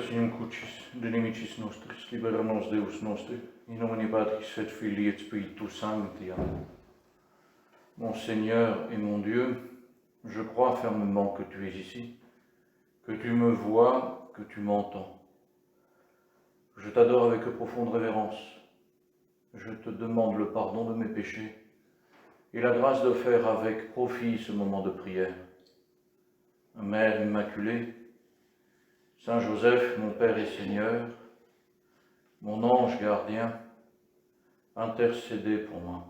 Sinum crucis, de limitis nostris, libera nos Deus nostri, in nomine Patris et Filii et Spiritus Sancti. Amen. Mon Seigneur et mon Dieu, je crois fermement que tu es ici, que tu me vois, que tu m'entends. Je t'adore avec profonde révérence. Je te demande le pardon de mes péchés et la grâce de faire avec profit ce moment de prière. Mère Immaculée, Saint Joseph, mon Père et Seigneur, mon ange gardien, intercédez pour moi.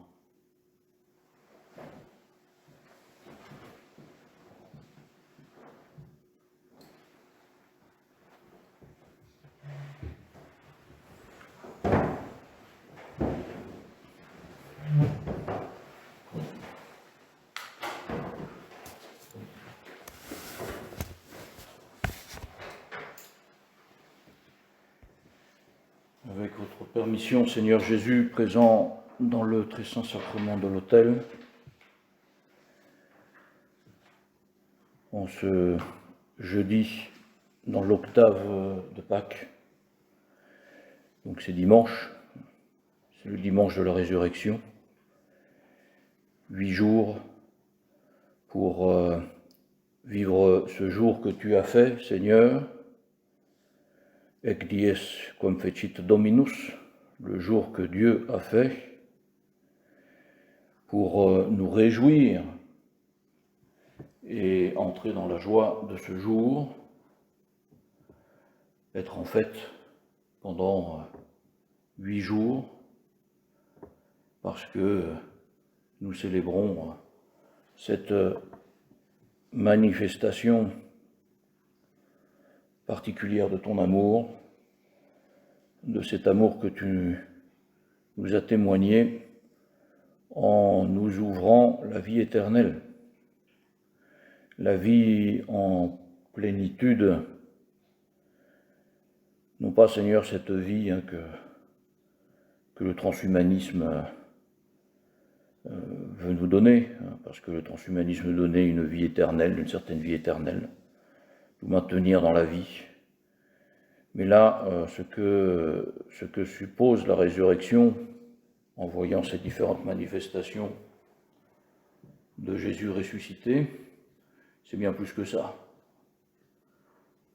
Avec votre permission, Seigneur Jésus, présent dans le très saint sacrement de l'autel, en ce jeudi, dans l'octave de Pâques, donc c'est dimanche, c'est le dimanche de la résurrection, 8 jours pour vivre ce jour que tu as fait, Seigneur, Ec dies quam fecit Dominus, le jour que Dieu a fait, pour nous réjouir et entrer dans la joie de ce jour, être en fête pendant 8 jours, parce que nous célébrons cette manifestation particulière de ton amour, de cet amour que tu nous as témoigné en nous ouvrant la vie éternelle, la vie en plénitude, non pas, Seigneur, cette vie que le transhumanisme veut nous donner, parce que le transhumanisme donnait une vie éternelle, une certaine vie éternelle, nous maintenir dans la vie. Mais là, ce que suppose la résurrection, en voyant ces différentes manifestations de Jésus ressuscité, c'est bien plus que ça.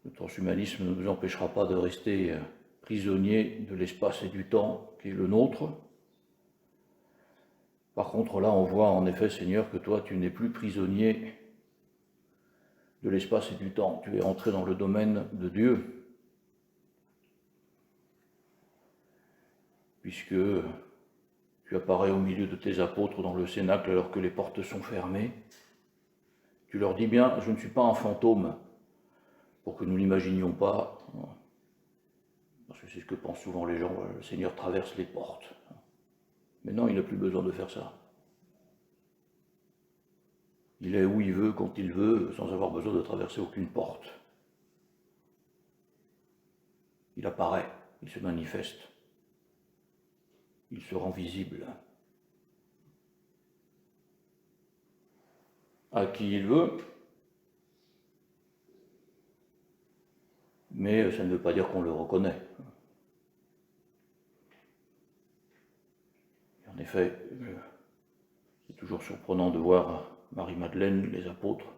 Le transhumanisme ne nous empêchera pas de rester prisonniers de l'espace et du temps qui est le nôtre. Par contre, là, on voit en effet, Seigneur, que toi, tu n'es plus prisonnier de l'espace et du temps. Tu es entré dans le domaine de Dieu, puisque tu apparais au milieu de tes apôtres dans le cénacle alors que les portes sont fermées. Tu leur dis bien, je ne suis pas un fantôme, pour que nous n'imaginions pas, parce que c'est ce que pensent souvent les gens, le Seigneur traverse les portes. Mais non, il n'a plus besoin de faire ça. Il est où il veut, quand il veut, sans avoir besoin de traverser aucune porte. Il apparaît, il se manifeste, il se rend visible. À qui il veut, mais ça ne veut pas dire qu'on le reconnaît. En effet, c'est toujours surprenant de voir Marie-Madeleine, les apôtres,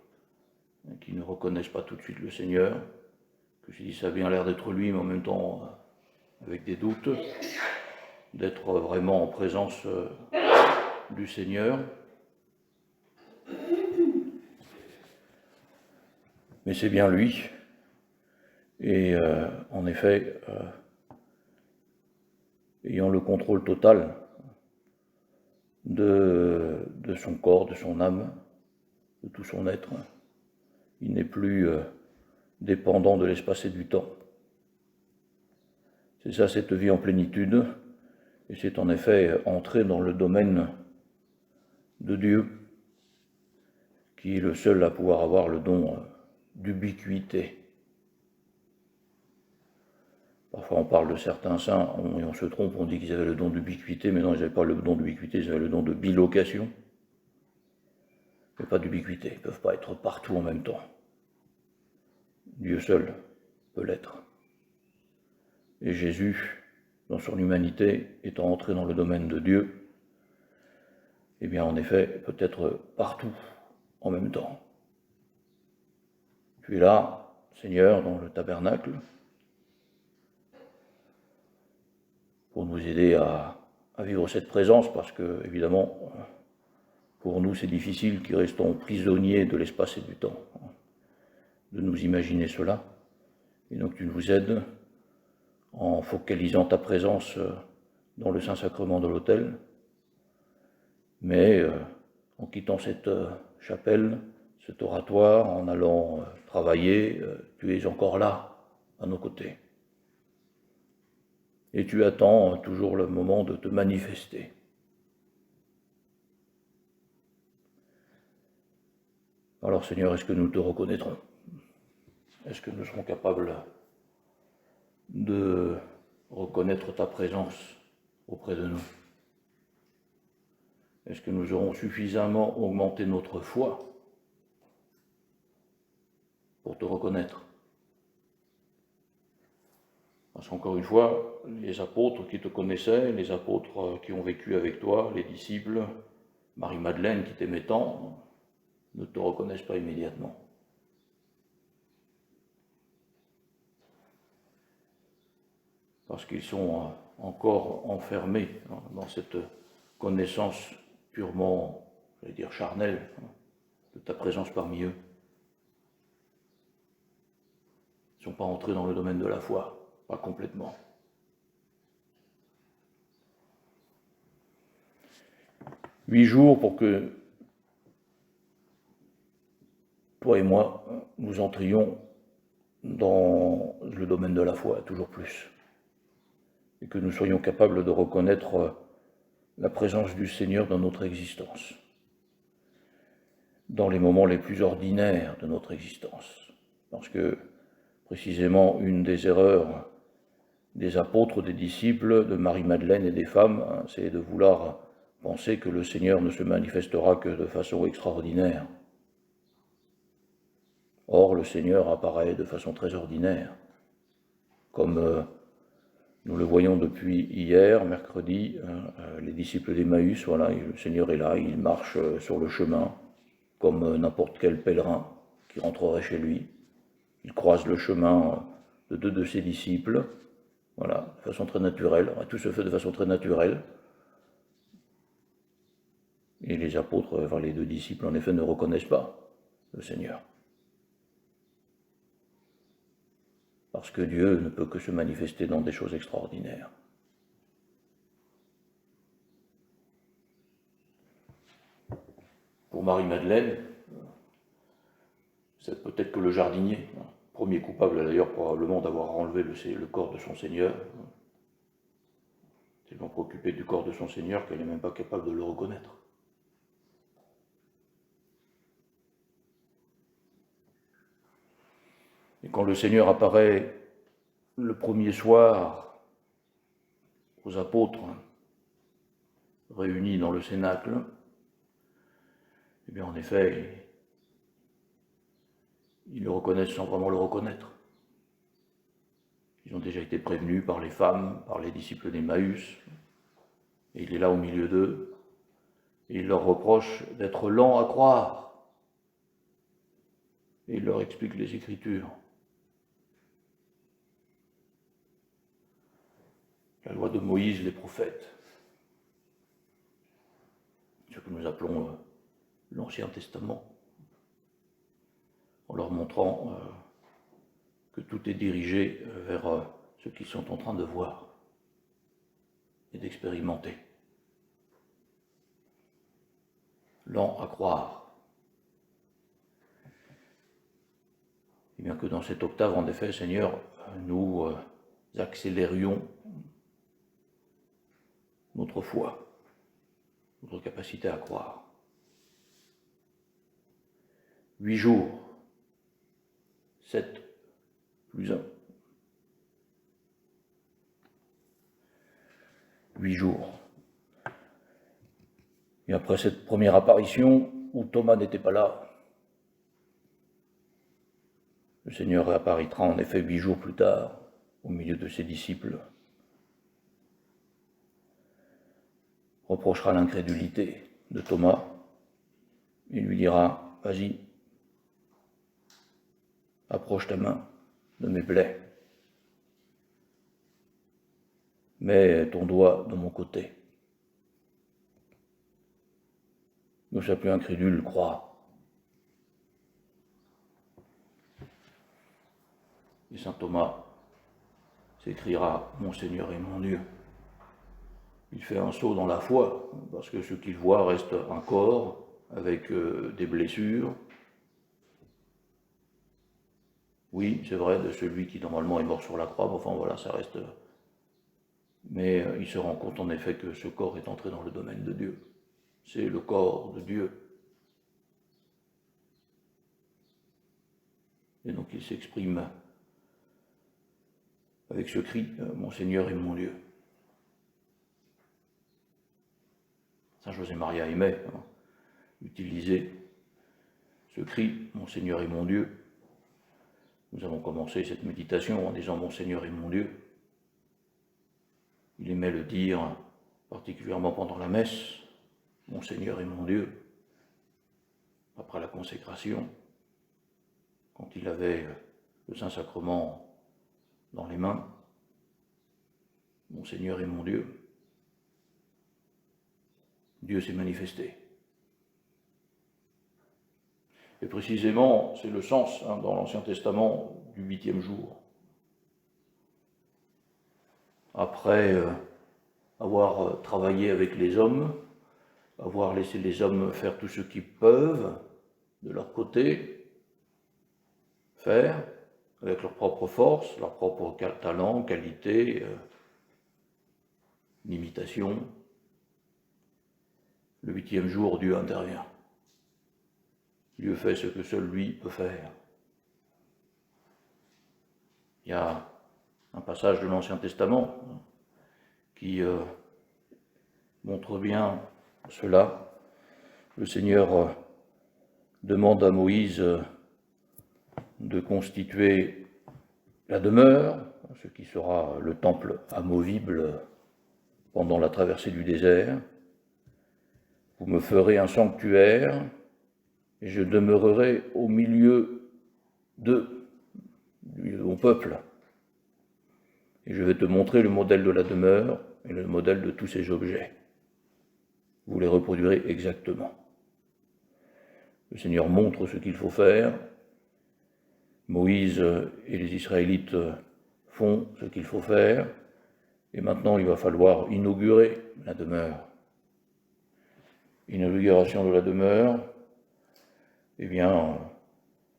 qui ne reconnaissent pas tout de suite le Seigneur, que je dis ça a bien l'air d'être lui, mais en même temps avec des doutes, d'être vraiment en présence du Seigneur. Mais c'est bien lui. Et en effet, ayant le contrôle total de son corps, de son âme, de tout son être, il n'est plus dépendant de l'espace et du temps. C'est ça, cette vie en plénitude, et c'est en effet entrer dans le domaine de Dieu, qui est le seul à pouvoir avoir le don d'ubiquité. Parfois on parle de certains saints, et on se trompe, on dit qu'ils avaient le don d'ubiquité, mais non, ils n'avaient pas le don d'ubiquité, ils avaient le don de bilocation. Mais pas d'ubiquité, ils ne peuvent pas être partout en même temps. Dieu seul peut l'être. Et Jésus, dans son humanité, étant entré dans le domaine de Dieu, eh bien en effet, peut-être partout en même temps. Tu es là, Seigneur, dans le tabernacle, pour nous aider à vivre cette présence, parce que, évidemment, pour nous, c'est difficile qui restons prisonniers de l'espace et du temps, de nous imaginer cela. Et donc tu nous aides en focalisant ta présence dans le Saint-Sacrement de l'autel, mais en quittant cette chapelle, cet oratoire, en allant travailler, tu es encore là, à nos côtés. Et tu attends toujours le moment de te manifester. Alors Seigneur, est-ce que nous te reconnaîtrons? Est-ce que nous serons capables de reconnaître ta présence auprès de nous? Est-ce que nous aurons suffisamment augmenté notre foi pour te reconnaître? Parce qu'encore une fois, les apôtres qui te connaissaient, les apôtres qui ont vécu avec toi, les disciples, Marie-Madeleine qui t'aimait tant, ne te reconnaissent pas immédiatement. Parce qu'ils sont encore enfermés dans cette connaissance purement, j'allais dire, charnelle de ta présence parmi eux. Ils ne sont pas entrés dans le domaine de la foi, pas complètement. « 8 jours pour que toi et moi, nous entrions dans le domaine de la foi, toujours plus. Et que nous soyons capables de reconnaître la présence du Seigneur dans notre existence, dans les moments les plus ordinaires de notre existence. Parce que, précisément, une des erreurs des apôtres, des disciples, de Marie-Madeleine et des femmes, c'est de vouloir penser que le Seigneur ne se manifestera que de façon extraordinaire. Or, le Seigneur apparaît de façon très ordinaire, comme nous le voyons depuis hier, mercredi, les disciples d'Emmaüs, voilà, le Seigneur est là, il marche sur le chemin, comme n'importe quel pèlerin qui rentrerait chez lui. Il croise le chemin de 2 de ses disciples, voilà, de façon très naturelle, tout se fait de façon très naturelle. Et les apôtres, enfin les 2 disciples, en effet, ne reconnaissent pas le Seigneur. Parce que Dieu ne peut que se manifester dans des choses extraordinaires. Pour Marie-Madeleine, c'est peut-être que le jardinier, premier coupable d'ailleurs probablement d'avoir enlevé le corps de son Seigneur, tellement préoccupée du corps de son Seigneur qu'elle n'est même pas capable de le reconnaître. Et quand le Seigneur apparaît le premier soir aux apôtres réunis dans le cénacle, eh bien en effet, ils le reconnaissent sans vraiment le reconnaître. Ils ont déjà été prévenus par les femmes, par les disciples d'Emmaüs, et il est là au milieu d'eux, et il leur reproche d'être lents à croire, et il leur explique les Écritures. La loi de Moïse, les prophètes, ce que nous appelons l'Ancien Testament, en leur montrant que tout est dirigé vers ce qu'ils sont en train de voir et d'expérimenter. Lent à croire. Et bien que dans cette octave, en effet, Seigneur, nous accélérions notre foi, notre capacité à croire. 8 jours, 7 plus 1. 8 jours. Et après cette première apparition, où Thomas n'était pas là, le Seigneur réapparaîtra en effet 8 jours plus tard au milieu de ses disciples, reprochera l'incrédulité de Thomas et lui dira « Vas-y, approche ta main de mes plaies, mets ton doigt dans mon côté. » Ne sois plus incrédule, crois. Et saint Thomas s'écriera « Mon Seigneur et mon Dieu ». Il fait un saut dans la foi, parce que ce qu'il voit reste un corps avec des blessures. Oui, c'est vrai, de celui qui normalement est mort sur la croix, mais enfin voilà, ça reste... Mais il se rend compte en effet que ce corps est entré dans le domaine de Dieu. C'est le corps de Dieu. Et donc il s'exprime avec ce cri « Mon Seigneur et mon Dieu ». Saint José Maria aimait utiliser ce cri « Mon Seigneur et mon Dieu ». Nous avons commencé cette méditation en disant « Mon Seigneur et mon Dieu ». Il aimait le dire particulièrement pendant la messe « Mon Seigneur et mon Dieu ». Après la consécration, quand il avait le Saint-Sacrement dans les mains, « Mon Seigneur et mon Dieu ». Dieu s'est manifesté. Et précisément, c'est le sens dans l'Ancien Testament du 8e jour. Après avoir travaillé avec les hommes, avoir laissé les hommes faire tout ce qu'ils peuvent de leur côté, faire avec leur propre force, leur propre talent, qualité, limitation. Le 8e jour, Dieu intervient. Dieu fait ce que seul lui peut faire. Il y a un passage de l'Ancien Testament qui montre bien cela. Le Seigneur demande à Moïse de constituer la demeure, ce qui sera le temple amovible pendant la traversée du désert. Vous me ferez un sanctuaire et je demeurerai au milieu de mon peuple. Et je vais te montrer le modèle de la demeure et le modèle de tous ces objets. Vous les reproduirez exactement. Le Seigneur montre ce qu'il faut faire. Moïse et les Israélites font ce qu'il faut faire. Et maintenant, il va falloir inaugurer la demeure. L'inauguration de la demeure, eh bien,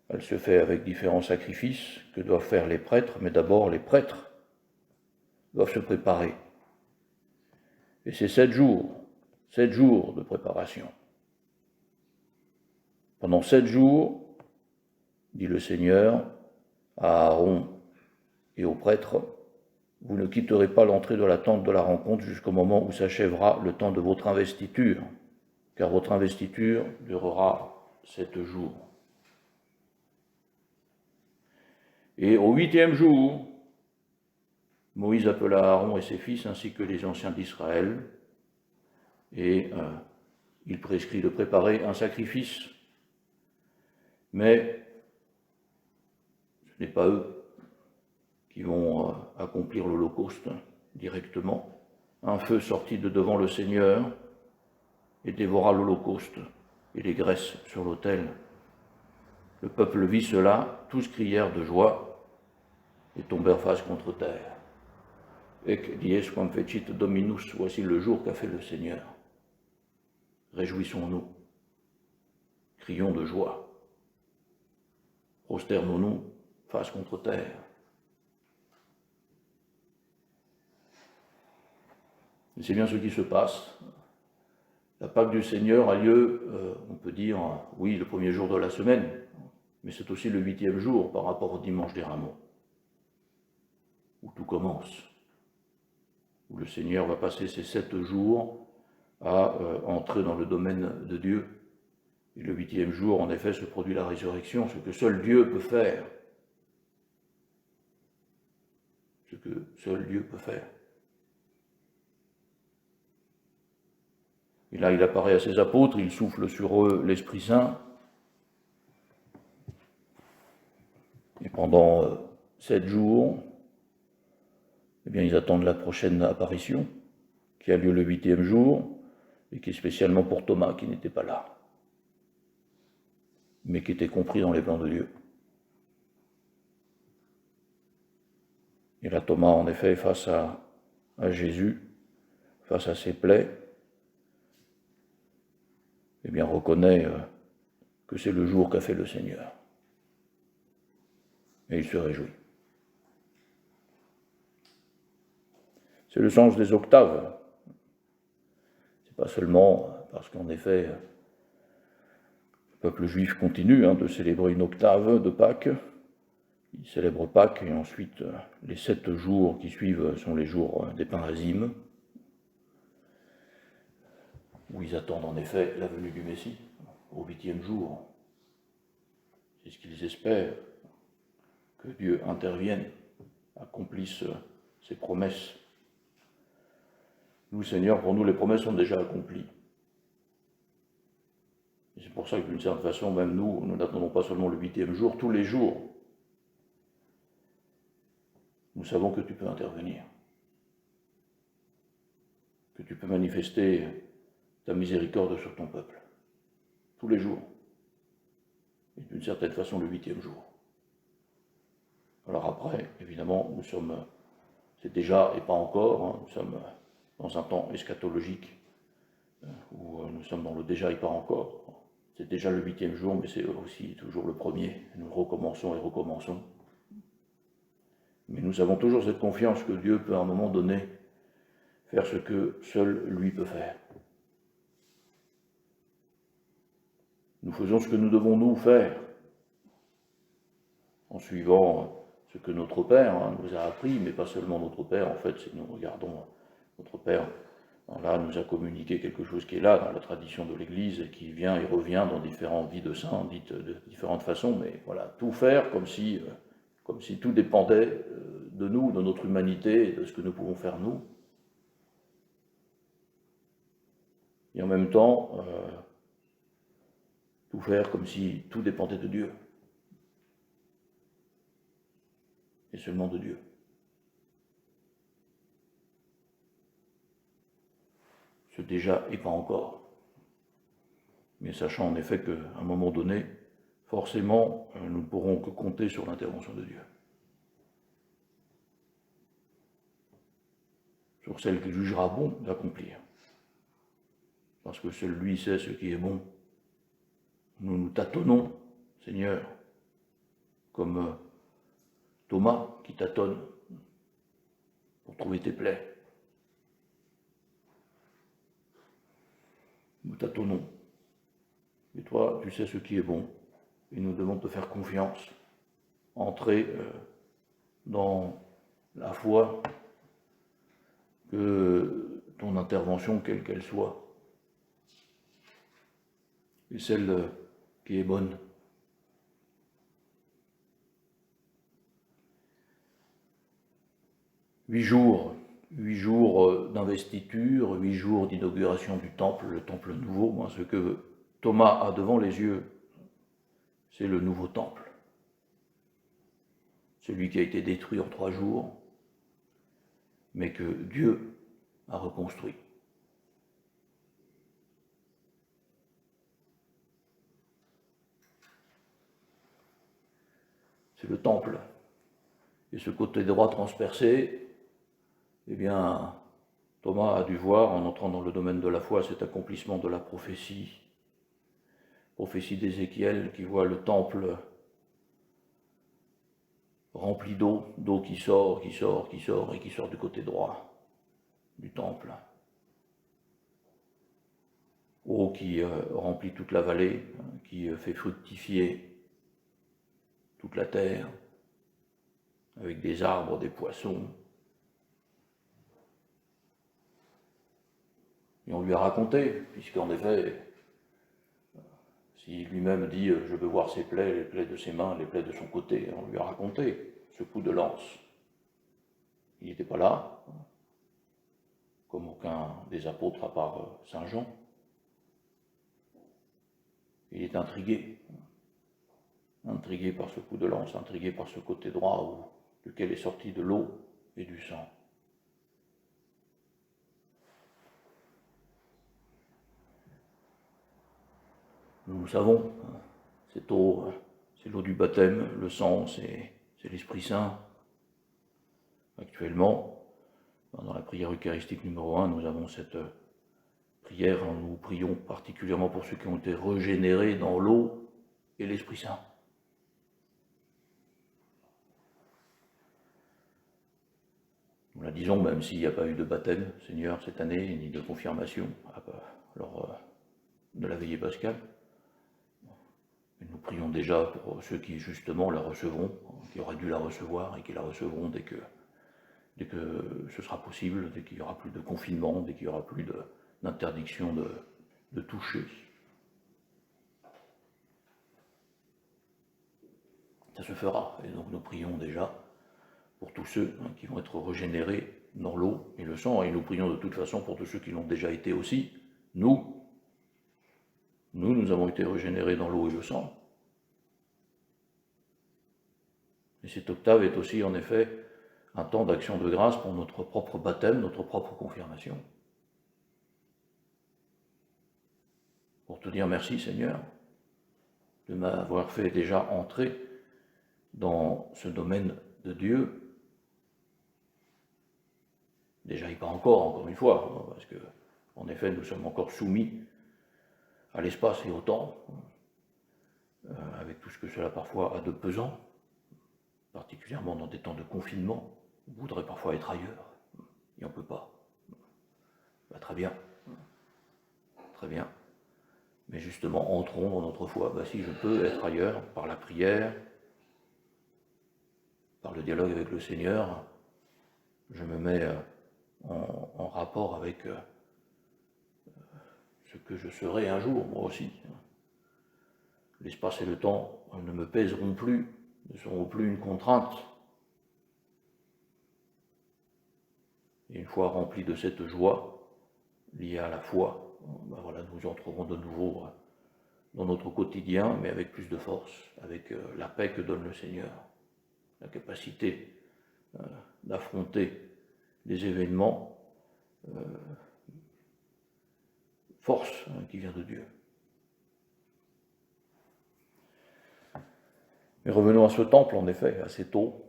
elle se fait avec différents sacrifices que doivent faire les prêtres, mais d'abord les prêtres doivent se préparer. Et c'est 7 jours de préparation. Pendant 7 jours, dit le Seigneur à Aaron et aux prêtres, vous ne quitterez pas l'entrée de la tente de la rencontre jusqu'au moment où s'achèvera le temps de votre investiture, car votre investiture durera 7 jours. Et au 8e jour, Moïse appela Aaron et ses fils ainsi que les anciens d'Israël, et il prescrit de préparer un sacrifice. Mais ce n'est pas eux qui vont accomplir l'Holocauste directement. Un feu sortit de devant le Seigneur et dévora l'Holocauste et les graisses sur l'autel. Le peuple vit cela, tous crièrent de joie et tombèrent face contre terre. Ec dies quam fecit Dominus, voici le jour qu'a fait le Seigneur. Réjouissons-nous, crions de joie, prosternons-nous face contre terre. Et c'est bien ce qui se passe. La Pâque du Seigneur a lieu, on peut dire, oui, le premier jour de la semaine, mais c'est aussi le 8e jour par rapport au dimanche des Rameaux, où tout commence, où le Seigneur va passer ces 7 jours à entrer dans le domaine de Dieu. Et le 8e jour, en effet, se produit la résurrection, ce que seul Dieu peut faire. ce que seul Dieu peut faire. Et là, il apparaît à ses apôtres, il souffle sur eux l'Esprit Saint. Et pendant 7 jours, eh bien, ils attendent la prochaine apparition, qui a lieu le 8e jour, et qui est spécialement pour Thomas, qui n'était pas là, mais qui était compris dans les plans de Dieu. Et là, Thomas, en effet, face à Jésus, face à ses plaies, eh bien, reconnaît que c'est le jour qu'a fait le Seigneur. Et il se réjouit. C'est le sens des octaves. C'est pas seulement parce qu'en effet, le peuple juif continue de célébrer une octave de Pâques. Il célèbre Pâques et ensuite les 7 jours qui suivent sont les jours des Parasim, où ils attendent en effet la venue du Messie, au 8e jour. C'est ce qu'ils espèrent, que Dieu intervienne, accomplisse ses promesses. Nous, Seigneur, pour nous, les promesses sont déjà accomplies. Et c'est pour ça que d'une certaine façon, même nous n'attendons pas seulement le 8e jour, tous les jours. Nous savons que tu peux intervenir, que tu peux manifester ta miséricorde sur ton peuple, tous les jours, et d'une certaine façon le 8e jour. Alors après, évidemment, c'est déjà et pas encore, nous sommes dans un temps eschatologique, où nous sommes dans le déjà et pas encore. C'est déjà le 8e jour, mais c'est aussi toujours le premier, nous recommençons et recommençons. Mais nous avons toujours cette confiance que Dieu peut à un moment donné faire ce que seul lui peut faire. Nous faisons ce que nous devons nous faire, en suivant ce que notre Père nous a appris, mais pas seulement notre Père, en fait, si nous regardons notre Père, là, nous a communiqué quelque chose qui est là, dans la tradition de l'Église, et qui vient et revient dans différentes vies de saints, dites de différentes façons, mais voilà, tout faire comme si tout dépendait de nous, de notre humanité, et de ce que nous pouvons faire nous. Et en même temps, tout faire comme si tout dépendait de Dieu. Et seulement de Dieu. Ce déjà et pas encore. Mais sachant en effet qu'à un moment donné, forcément, nous ne pourrons que compter sur l'intervention de Dieu. Sur celle qu'il jugera bon d'accomplir. Parce que seul lui sait ce qui est bon. Nous nous tâtonnons, Seigneur, comme Thomas qui tâtonne pour trouver tes plaies. Nous tâtonnons. Et toi, tu sais ce qui est bon. Et nous devons te faire confiance. Entrer dans la foi que ton intervention, quelle qu'elle soit, est celle qui est bonne. Huit jours d'investiture, 8 jours d'inauguration du temple, le temple nouveau. Ce que Thomas a devant les yeux, c'est le nouveau temple. Celui qui a été détruit en 3 jours, mais que Dieu a reconstruit. C'est le temple. Et ce côté droit transpercé, eh bien, Thomas a dû voir, en entrant dans le domaine de la foi, cet accomplissement de la prophétie d'Ézéchiel, qui voit le temple rempli d'eau qui sort et qui sort du côté droit du temple. Eau qui remplit toute la vallée, qui fait fructifier toute la terre, avec des arbres, des poissons. Et on lui a raconté, puisqu'en effet, s'il lui-même dit « je veux voir ses plaies, les plaies de ses mains, les plaies de son côté », on lui a raconté ce coup de lance. il n'était pas là, comme aucun des apôtres à part Saint Jean. Il est intrigué par ce coup de lance, intrigué par ce côté droit duquel est sorti de l'eau et du sang. Nous le savons, cette eau, c'est l'eau du baptême, le sang, c'est l'Esprit Saint. Actuellement, dans la prière eucharistique numéro 1, nous avons cette prière où nous prions particulièrement pour ceux qui ont été régénérés dans l'eau et l'Esprit Saint. Nous la disons même s'il n'y a pas eu de baptême, Seigneur, cette année, ni de confirmation lors de la veillée pascale. Et nous prions déjà pour ceux qui justement la recevront, qui auraient dû la recevoir et qui la recevront dès que ce sera possible, dès qu'il n'y aura plus de confinement, dès qu'il n'y aura plus d'interdiction de toucher. Ça se fera, et donc nous prions déjà pour tous ceux qui vont être régénérés dans l'eau et le sang, et nous prions de toute façon pour tous ceux qui l'ont déjà été aussi. Nous avons été régénérés dans l'eau et le sang. Et cette octave est aussi en effet un temps d'action de grâce pour notre propre baptême, notre propre confirmation. Pour te dire merci Seigneur de m'avoir fait déjà entrer dans ce domaine de Dieu. Déjà, pas encore une fois, parce que, en effet, nous sommes encore soumis à l'espace et au temps, avec tout ce que cela parfois a de pesant, particulièrement dans des temps de confinement. On voudrait parfois être ailleurs, et on ne peut pas. Très bien, mais justement, entrons dans notre foi. Si je peux être ailleurs, par la prière, par le dialogue avec le Seigneur, je me mets en rapport avec ce que je serai un jour, moi aussi. L'espace et le temps ne me pèseront plus, ne seront plus une contrainte. Et une fois remplis de cette joie liée à la foi, nous entrerons de nouveau dans notre quotidien, mais avec plus de force, avec la paix que donne le Seigneur, la capacité d'affronter des événements, force qui vient de Dieu. Mais revenons à ce temple, en effet, à cette eau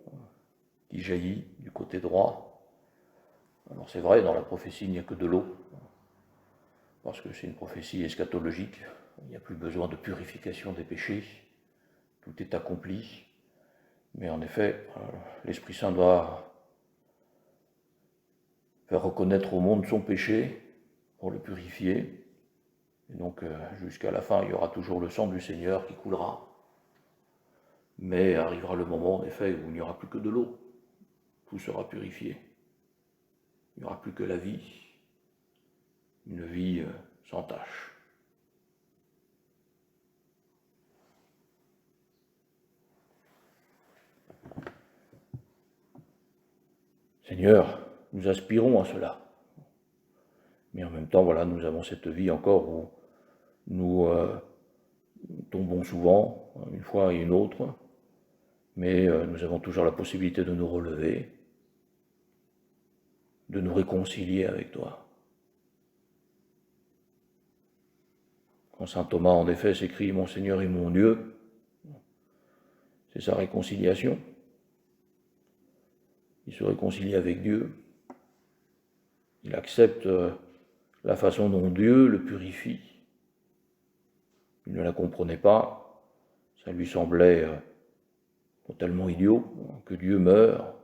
qui jaillit du côté droit. Alors c'est vrai, dans la prophétie, il n'y a que de l'eau, parce que c'est une prophétie eschatologique, il n'y a plus besoin de purification des péchés, tout est accompli. Mais en effet, l'Esprit Saint doit faire reconnaître au monde son péché pour le purifier. Et donc, jusqu'à la fin, il y aura toujours le sang du Seigneur qui coulera. Mais arrivera le moment, en effet, où il n'y aura plus que de l'eau. Tout sera purifié. Il n'y aura plus que la vie. Une vie sans tache. Seigneur, nous aspirons à cela. Mais en même temps, nous avons cette vie encore où nous tombons souvent, une fois et une autre, mais nous avons toujours la possibilité de nous relever, de nous réconcilier avec toi. Quand saint Thomas, en effet, s'écrit « Mon Seigneur et mon Dieu », c'est sa réconciliation. Il se réconcilie avec Dieu. Il accepte la façon dont Dieu le purifie. Il ne la comprenait pas. Ça lui semblait totalement idiot que Dieu meure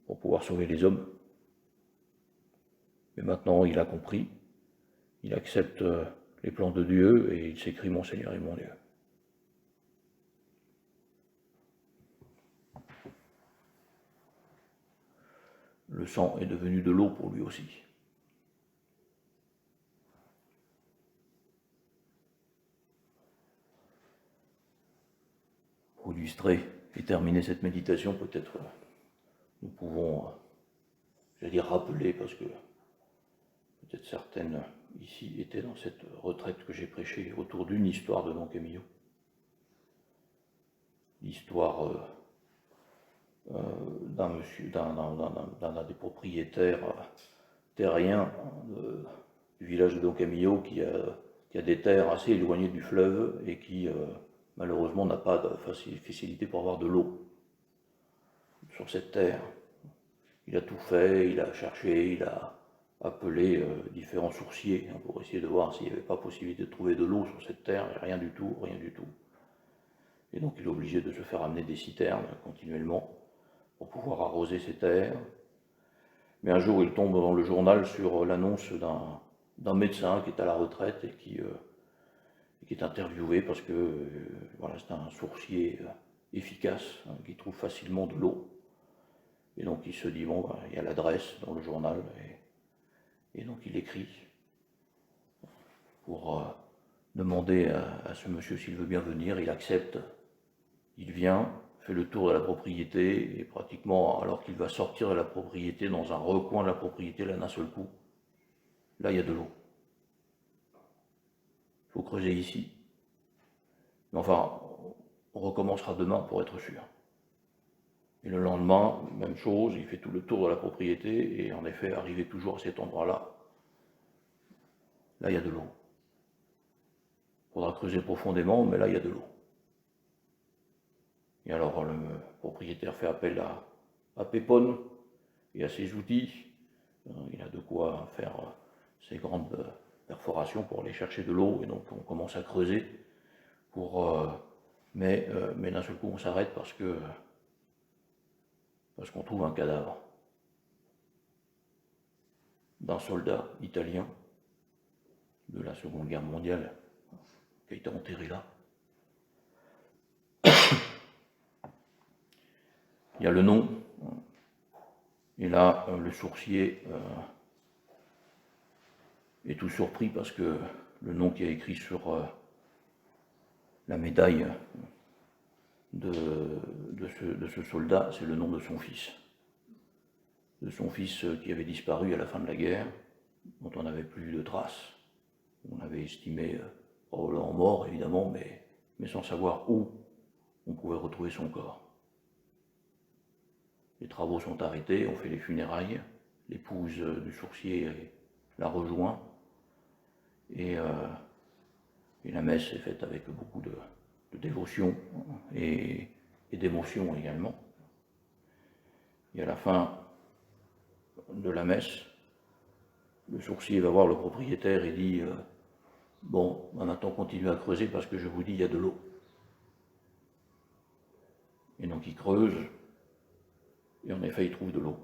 pour pouvoir sauver les hommes. Mais maintenant, il a compris. Il accepte les plans de Dieu et il s'écrit « Mon Seigneur et mon Dieu ». Le sang est devenu de l'eau pour lui aussi. Pour illustrer et terminer cette méditation, peut-être nous pouvons, j'allais dire rappeler, parce que peut-être certaines ici étaient dans cette retraite que j'ai prêchée autour d'une histoire de Don Camillo. L'histoire d'un des propriétaires terriens du village de Don Camillo qui a des terres assez éloignées du fleuve et qui malheureusement n'a pas de facilité pour avoir de l'eau sur cette terre. Il a tout fait, il a cherché, il a appelé différents sourciers pour essayer de voir s'il n'y avait pas possibilité de trouver de l'eau sur cette terre, et rien du tout, rien du tout. Et donc il est obligé de se faire amener des citernes continuellement pour pouvoir arroser ses terres. Mais un jour il tombe dans le journal sur l'annonce d'un médecin qui est à la retraite et qui est interviewé parce que voilà, c'est un sourcier efficace qui trouve facilement de l'eau. Et donc il se dit, bon, il y a l'adresse dans le journal, et donc il écrit pour demander à ce monsieur s'il veut bien venir. Il accepte, il vient, fait le tour de la propriété, et pratiquement, alors qu'il va sortir de la propriété, dans un recoin de la propriété, là d'un seul coup, là il y a de l'eau. Il faut creuser ici. Mais enfin, on recommencera demain pour être sûr. Et le lendemain, même chose, il fait tout le tour de la propriété, et en effet, arrivé toujours à cet endroit-là, là il y a de l'eau. Il faudra creuser profondément, mais là il y a de l'eau. Et alors le propriétaire fait appel à Pépone et à ses outils. Il a de quoi faire ces grandes perforations pour aller chercher de l'eau, et donc on commence à creuser mais d'un seul coup on s'arrête parce qu'on trouve un cadavre d'un soldat italien de la Seconde Guerre mondiale qui a été enterré là. Il y a le nom, et là le sourcier est tout surpris parce que le nom qui a écrit sur la médaille de ce soldat, c'est le nom de son fils. De son fils qui avait disparu à la fin de la guerre, dont on n'avait plus de traces. On avait estimé probablement mort, évidemment, mais sans savoir où on pouvait retrouver son corps. Les travaux sont arrêtés, on fait les funérailles, l'épouse du sourcier la rejoint, et la messe est faite avec beaucoup de dévotion et d'émotion également. Et à la fin de la messe, le sourcier va voir le propriétaire et dit bon, maintenant continuez à creuser parce que je vous dis, il y a de l'eau. Et donc il creuse, et en effet il trouve de l'eau.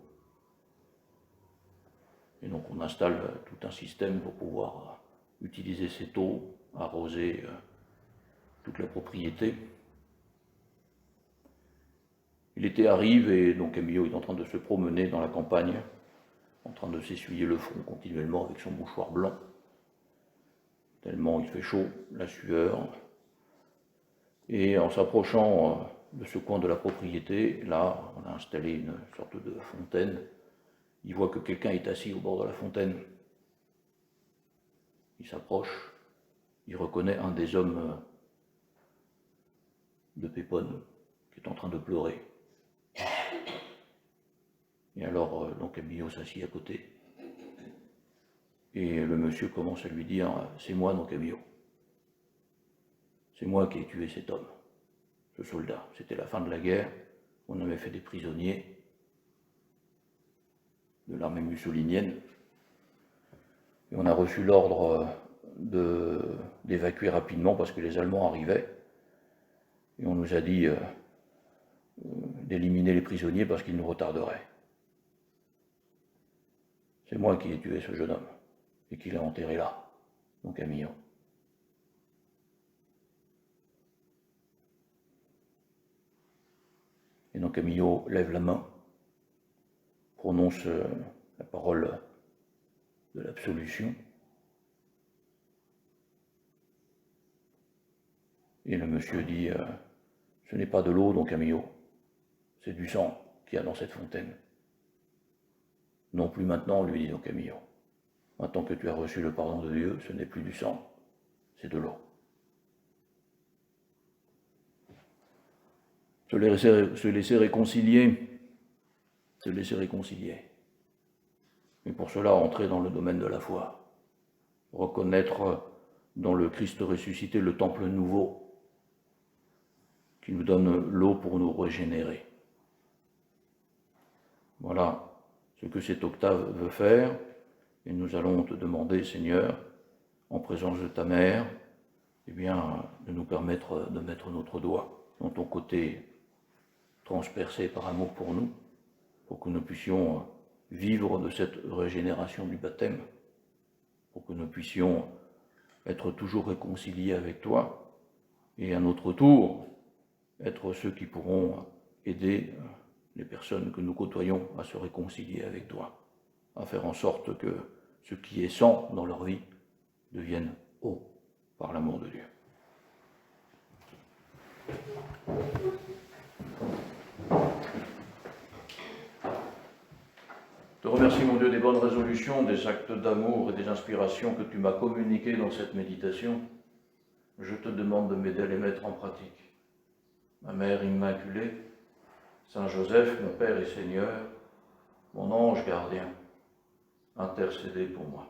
Et donc on installe tout un système pour pouvoir utiliser cette eau, arroser toute la propriété. L'été arrive et donc Camillo est en train de se promener dans la campagne, en train de s'essuyer le front continuellement avec son mouchoir blanc, tellement il fait chaud, la sueur. Et en s'approchant de ce coin de la propriété, là, on a installé une sorte de fontaine. Il voit que quelqu'un est assis au bord de la fontaine. Il s'approche, il reconnaît un des hommes de Pépone qui est en train de pleurer. Et alors, donc Camillo s'assied à côté. Et le monsieur commence à lui dire « C'est moi, Don Camillo. C'est moi qui ai tué cet homme, ce soldat. C'était la fin de la guerre, on avait fait des prisonniers de l'armée mussolinienne. Et on a reçu l'ordre d'évacuer rapidement parce que les Allemands arrivaient. Et on nous a dit d'éliminer les prisonniers parce qu'ils nous retarderaient. C'est moi qui ai tué ce jeune homme et qui l'ai enterré là, Don Camillo. » Et Don Camillo lève la main, prononce la parole de l'absolution, et le monsieur dit ce n'est pas de l'eau, Don Camillo, c'est du sang qu'il y a dans cette fontaine. Non plus maintenant, lui dit Don Camillo. Maintenant que tu as reçu le pardon de Dieu, ce n'est plus du sang, c'est de l'eau. Se laisser réconcilier. Mais pour cela, entrer dans le domaine de la foi. Reconnaître dans le Christ ressuscité le temple nouveau qui nous donne l'eau pour nous régénérer. Voilà ce que cette octave veut faire, et nous allons te demander, Seigneur, en présence de ta mère, eh bien, de nous permettre de mettre notre doigt dans ton côté transpercé par amour pour nous, pour que nous puissions vivre de cette régénération du baptême, pour que nous puissions être toujours réconciliés avec toi, et à notre tour, être ceux qui pourront aider les personnes que nous côtoyons à se réconcilier avec toi, à faire en sorte que ce qui est sang dans leur vie devienne eau par l'amour de Dieu. Je te remercie, mon Dieu, des bonnes résolutions, des actes d'amour et des inspirations que tu m'as communiquées dans cette méditation. Je te demande de m'aider à les mettre en pratique. Ma Mère Immaculée, Saint Joseph, mon Père et Seigneur, mon ange gardien, intercédez pour moi.